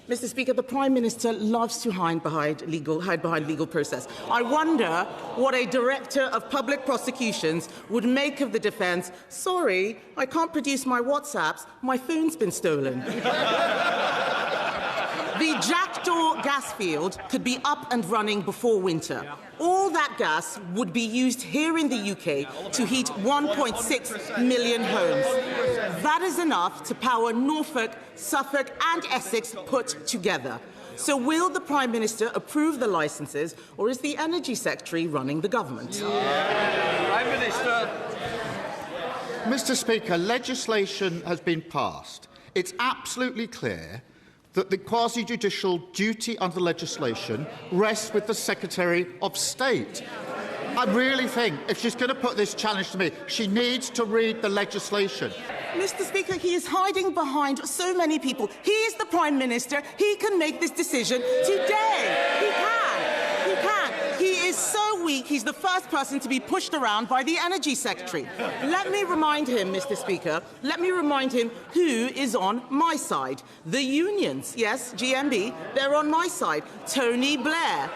Mr. Speaker, the Prime Minister loves to hide behind legal process. I wonder what a Director of Public Prosecutions would make of the defence. Sorry, I can't produce my WhatsApps. My phone's been stolen. The Jackdaw gas field could be up and running before winter. All that gas would be used here in the UK to heat 1.6 million homes. That is enough to power Norfolk, Suffolk and Essex put together. So will the Prime Minister approve the licences, or is the Energy Secretary running the government? Prime Minister. Mr. Speaker, legislation has been passed. It's absolutely clear that the quasi-judicial duty under legislation rests with the Secretary of State. I really think if she's going to put this challenge to me, she needs to read the legislation. Mr. Speaker, he is hiding behind so many people. He is the Prime Minister. He can make this decision today. He can. He can. He is so weak, he's the first person to be pushed around by the Energy Secretary. Let me remind him, Mr. Speaker, let me remind him who is on my side. The unions, yes, GMB, they're on my side. Tony Blair.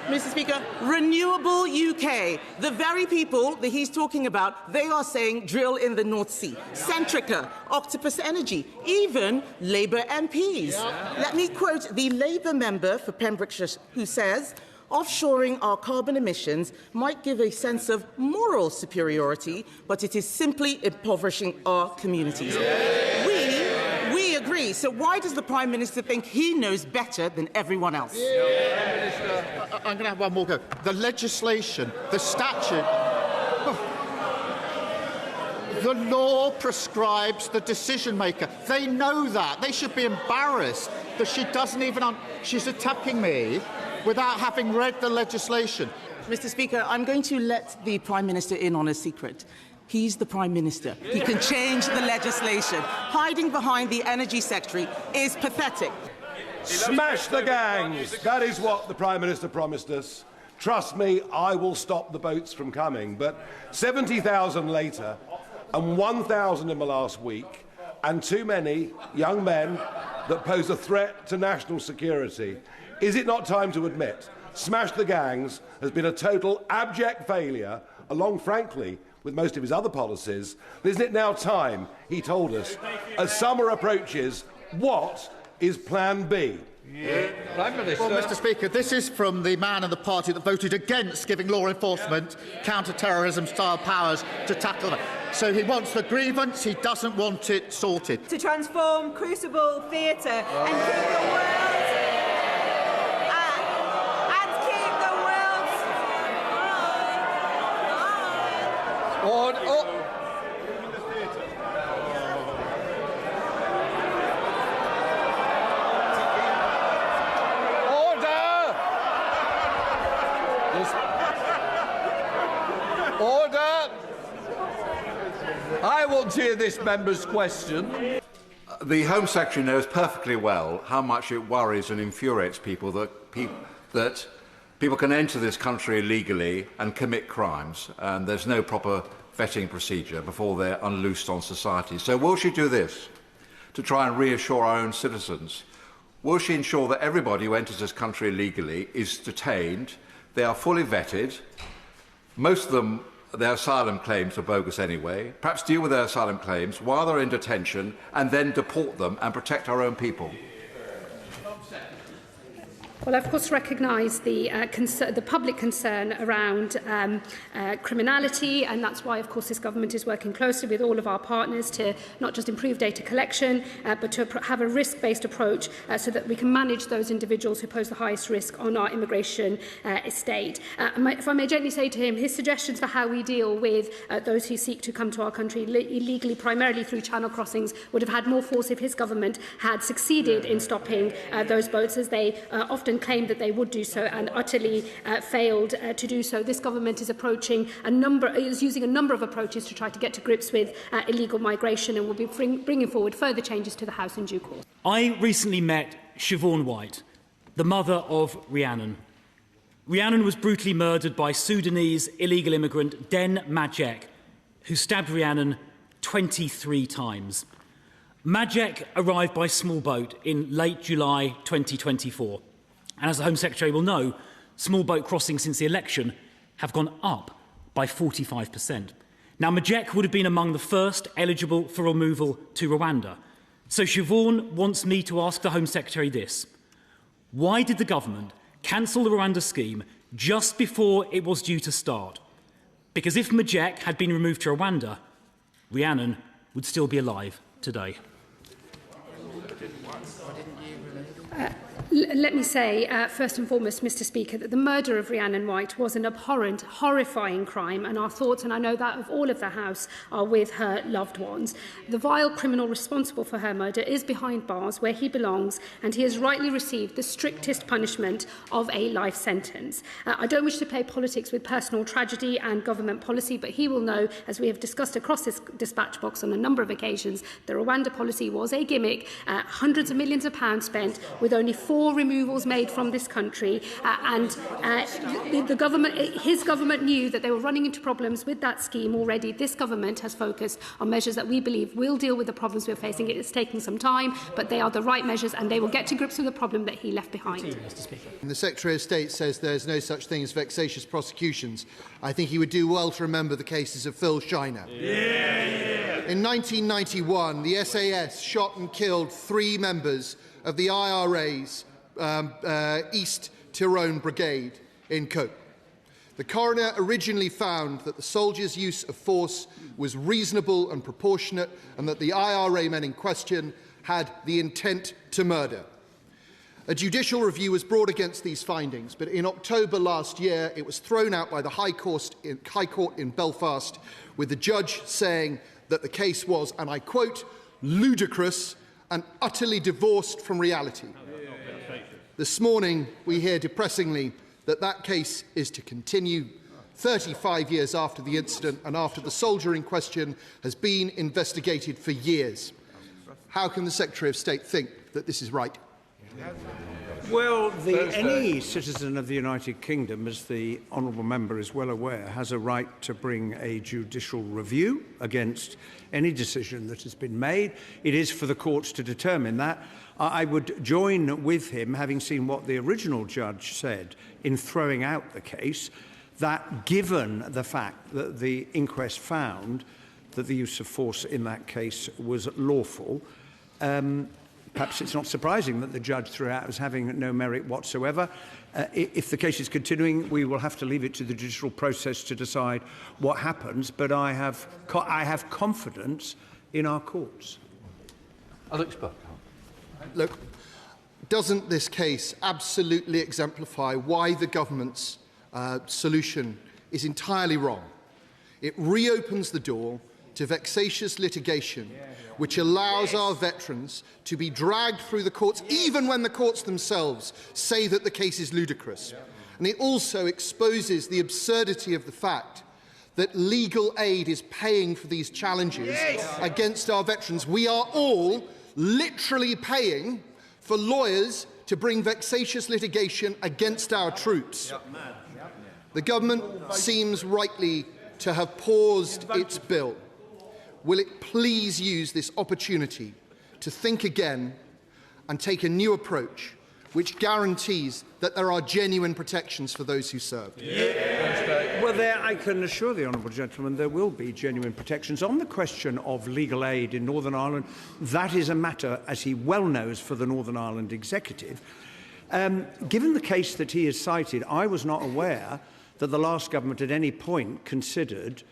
Mr. Speaker, Renewable UK, the very people that he's talking about, they are saying drill in the North Sea. Centrica, Octopus Energy, even Labour MPs. Let me quote the Labour member for Pembrokeshire who says, offshoring our carbon emissions might give a sense of moral superiority, but it is simply impoverishing our communities. We agree. So why does the Prime Minister think he knows better than everyone else? I'm going to have one more go. The legislation, the statute, the law prescribes the decision-maker. They know that. They should be embarrassed that she doesn't even... She's attacking me without having read the legislation. Mr. Speaker, I'm going to let the Prime Minister in on a secret. He's the Prime Minister. He can change the legislation. Hiding behind the Energy Secretary is pathetic. Smash the gangs! That is what the Prime Minister promised us. Trust me, I will stop the boats from coming. But 70,000 later, and 1,000 in the last week, and too many young men that pose a threat to national security, is it not time to admit Smash the Gangs has been a total abject failure, along, frankly, with most of his other policies? But isn't it now time, he told us, as summer approaches, what is Plan B? Prime Minister. Well, Mr. Speaker, this is from the man and the party that voted against giving law enforcement counter-terrorism-style powers to tackle it. So he wants the grievance, he doesn't want it sorted. To transform Crucible Theatre and keep the world... Order! I want to hear this member's question. The Home Secretary knows perfectly well how much it worries and infuriates people that people can enter this country illegally and commit crimes, and there's no proper vetting procedure before they're unloosed on society. So will she do this to try and reassure our own citizens? Will she ensure that everybody who enters this country illegally is detained, they are fully vetted, most of them, their asylum claims are bogus anyway, perhaps deal with their asylum claims while they're in detention and then deport them and protect our own people? Well, I of course recognise the public concern around criminality, and that's why, of course, this government is working closely with all of our partners to not just improve data collection, but to have a risk-based approach so that we can manage those individuals who pose the highest risk on our immigration estate. If I may gently say to him, his suggestions for how we deal with those who seek to come to our country illegally, primarily through channel crossings, would have had more force if his government had succeeded in stopping those boats, as they often claimed that they would do so and utterly failed to do so. This government is using a number of approaches to try to get to grips with illegal migration, and will be bringing forward further changes to the House in due course. I recently met Siobhan White, the mother of Rhiannon. Rhiannon was brutally murdered by Sudanese illegal immigrant Den Majek, who stabbed Rhiannon 23 times. Majek arrived by small boat in late July 2024. And as the Home Secretary will know, small boat crossings since the election have gone up by 45%. Now, Majek would have been among the first eligible for removal to Rwanda. So Siobhan wants me to ask the Home Secretary this. Why did the government cancel the Rwanda scheme just before it was due to start? Because if Majek had been removed to Rwanda, Rhiannon would still be alive today. Let me say, first and foremost, Mr. Speaker, that the murder of Rhiannon White was an abhorrent, horrifying crime, and our thoughts, and I know that of all of the House, are with her loved ones. The vile criminal responsible for her murder is behind bars where he belongs, and he has rightly received the strictest punishment of a life sentence. I don't wish to play politics with personal tragedy and government policy, but he will know, as we have discussed across this dispatch box on a number of occasions, the Rwanda policy was a gimmick, hundreds of millions of pounds spent with only 4 removals made from this country, the government, his government knew that they were running into problems with that scheme already. This government has focused on measures that we believe will deal with the problems we're facing. It is taking some time, but they are the right measures, and they will get to grips with the problem that he left behind. The Secretary of State says there's no such thing as vexatious prosecutions. I think he would do well to remember the cases of Phil Shiner. In 1991, the SAS shot and killed 3 members of the IRA's East Tyrone Brigade in Cope. The coroner originally found that the soldiers' use of force was reasonable and proportionate, and that the IRA men in question had the intent to murder. A judicial review was brought against these findings, but in October last year it was thrown out by the High Court in Belfast, with the judge saying that the case was, and I quote, ludicrous and utterly divorced from reality. This morning, we hear depressingly that that case is to continue 35 years after the incident and after the soldier in question has been investigated for years. How can the Secretary of State think that this is right? Well, any citizen of the United Kingdom, as the honourable member is well aware, has a right to bring a judicial review against any decision that has been made. It is for the courts to determine that. I would join with him, having seen what the original judge said in throwing out the case, that given the fact that the inquest found that the use of force in that case was lawful, perhaps it's not surprising that the judge threw out as having no merit whatsoever. If the case is continuing, we will have to leave it to the judicial process to decide what happens, but I have confidence in our courts. Alex Buck. Look, doesn't this case absolutely exemplify why the government's solution is entirely wrong? It reopens the door to vexatious litigation, which allows our veterans to be dragged through the courts, even when the courts themselves say that the case is ludicrous. And it also exposes the absurdity of the fact that legal aid is paying for these challenges against our veterans. We are all literally paying for lawyers to bring vexatious litigation against our troops. The government seems rightly to have paused its bill. Will it please use this opportunity to think again and take a new approach which guarantees that there are genuine protections for those who serve? Well, there I can assure the honourable gentleman there will be genuine protections. On the question of legal aid in Northern Ireland, that is a matter, as he well knows, for the Northern Ireland Executive. Given the case that he has cited, I was not aware that the last government at any point considered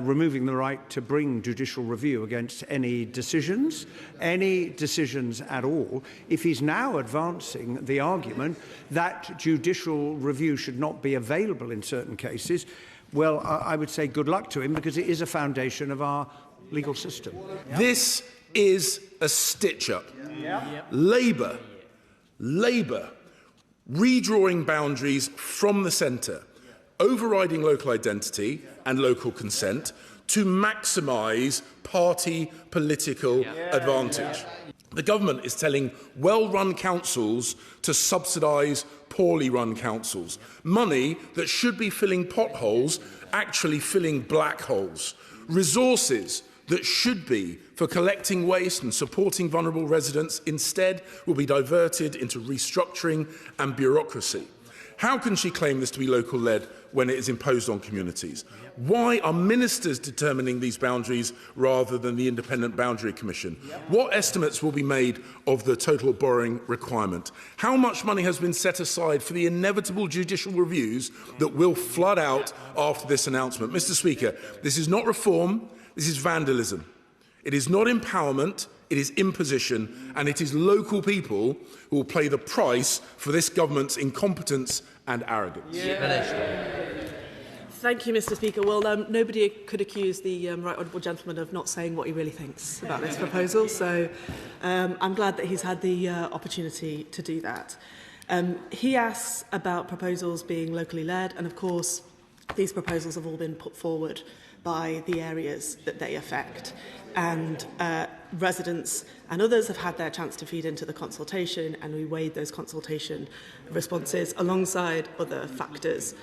removing the right to bring judicial review against any decisions at all. If he's now advancing the argument that judicial review should not be available in certain cases, well, I would say good luck to him, because it is a foundation of our legal system. This is a stitch-up. Labour, redrawing boundaries from the centre, overriding local identity and local consent to maximise party political advantage. The government is telling well-run councils to subsidise poorly run councils. Money that should be filling potholes, actually filling black holes. Resources that should be for collecting waste and supporting vulnerable residents instead will be diverted into restructuring and bureaucracy. How can she claim this to be local-led when it is imposed on communities? Why are ministers determining these boundaries rather than the Independent Boundary Commission? What estimates will be made of the total borrowing requirement? How much money has been set aside for the inevitable judicial reviews that will flood out after this announcement? Mr. Speaker, this is not reform, this is vandalism. It is not empowerment, it is imposition, and it is local people who will pay the price for this government's incompetence and arrogance. Thank you, Mr. Speaker. Well, nobody could accuse the right honourable gentleman of not saying what he really thinks about this proposal, so I'm glad that he's had the opportunity to do that. He asks about proposals being locally led, and of course, these proposals have all been put forward by the areas that they affect. And residents and others have had their chance to feed into the consultation, and we weighed those consultation responses alongside other factors.